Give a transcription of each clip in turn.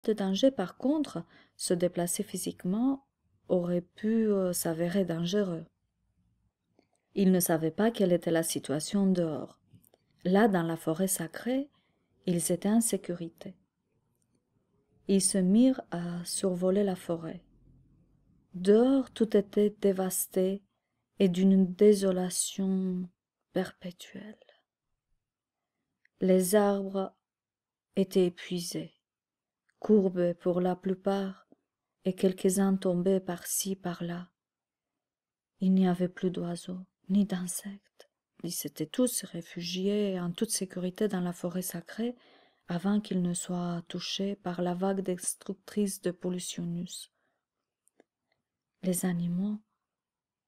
de danger, par contre, se déplacer physiquement aurait pu s'avérer dangereux. Ils ne savaient pas quelle était la situation dehors. Là, dans la forêt sacrée, ils étaient en sécurité. Ils se mirent à survoler la forêt. Dehors, tout était dévasté et d'une désolation perpétuelle. Les arbres étaient épuisés, courbés pour la plupart, et quelques-uns tombaient par-ci, par-là. Il n'y avait plus d'oiseaux, ni d'insectes. Ils s'étaient tous réfugiés en toute sécurité dans la forêt sacrée avant qu'ils ne soient touchés par la vague destructrice de Pollutionnus. Les animaux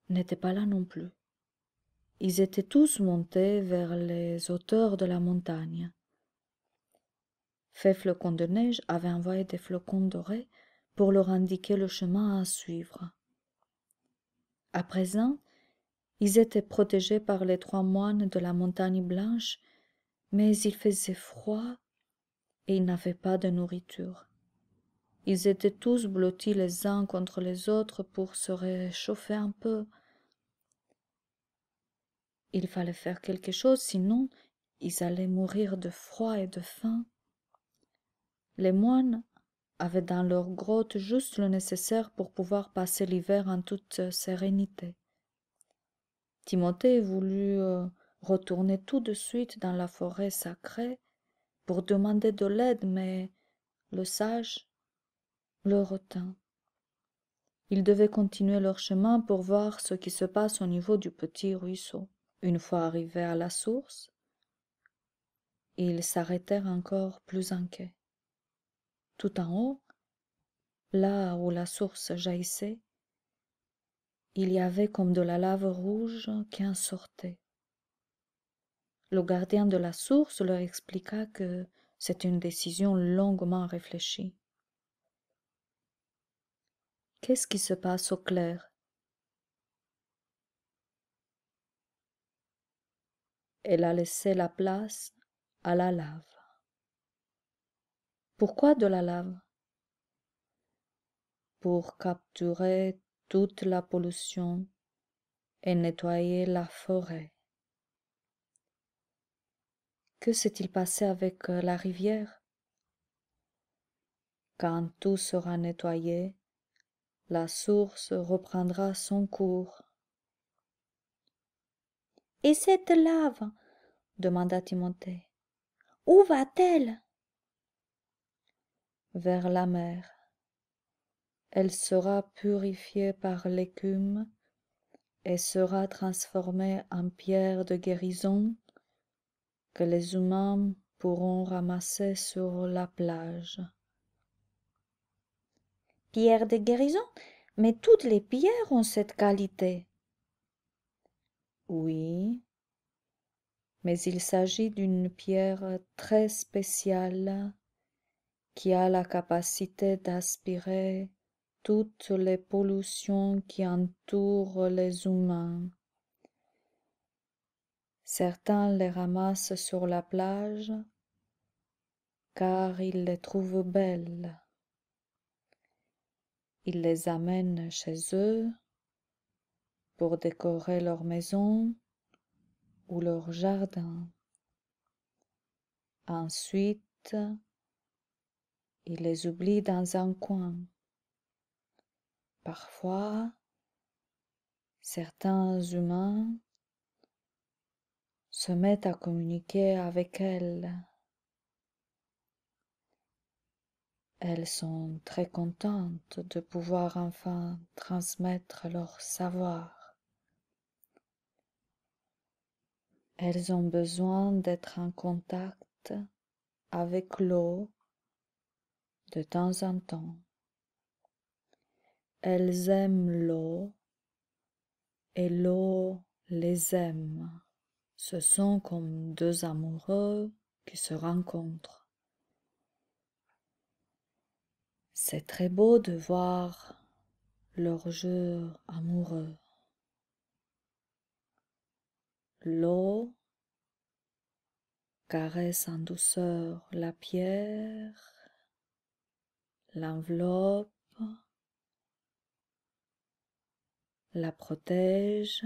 n'étaient pas là non plus. Ils étaient tous montés vers les hauteurs de la montagne. Fait Flocon de Neige avait envoyé des flocons dorés pour leur indiquer le chemin à suivre. À présent, ils étaient protégés par les 3 moines de la montagne blanche, mais il faisait froid et ils n'avaient pas de nourriture. Ils étaient tous blottis les uns contre les autres pour se réchauffer un peu. Il fallait faire quelque chose, sinon ils allaient mourir de froid et de faim. Les moines avaient dans leur grotte juste le nécessaire pour pouvoir passer l'hiver en toute sérénité. Timothée voulut retourner tout de suite dans la forêt sacrée pour demander de l'aide, mais le sage le retint. Ils devaient continuer leur chemin pour voir ce qui se passe au niveau du petit ruisseau. Une fois arrivés à la source, ils s'arrêtèrent encore plus inquiets. Tout en haut, là où la source jaillissait, il y avait comme de la lave rouge qui en sortait. Le gardien de la source leur expliqua que c'était une décision longuement réfléchie. Qu'est-ce qui se passe au clair? Elle a laissé la place à la lave. Pourquoi de la lave? Pour capturer toute la pollution et nettoyer la forêt. Que s'est-il passé avec la rivière? Quand tout sera nettoyé, la source reprendra son cours. Et cette lave? Demanda Timothée. Où va-t-elle? Vers la mer. Elle sera purifiée par l'écume et sera transformée en pierre de guérison que les humains pourront ramasser sur la plage. Pierre de guérison? Mais toutes les pierres ont cette qualité. Oui, mais il s'agit d'une pierre très spéciale qui a la capacité d'aspirer toutes les pollutions qui entourent les humains. Certains les ramassent sur la plage car ils les trouvent belles. Ils les amènent chez eux pour décorer leur maison ou leur jardin. Ensuite, ils les oublient dans un coin. Parfois, certains humains se mettent à communiquer avec elles. Elles sont très contentes de pouvoir enfin transmettre leur savoir. Elles ont besoin d'être en contact avec l'eau de temps en temps. Elles aiment l'eau et l'eau les aime. Ce sont comme deux amoureux qui se rencontrent. C'est très beau de voir leur jeu amoureux. L'eau caresse en douceur la pierre l'enveloppe, la protège,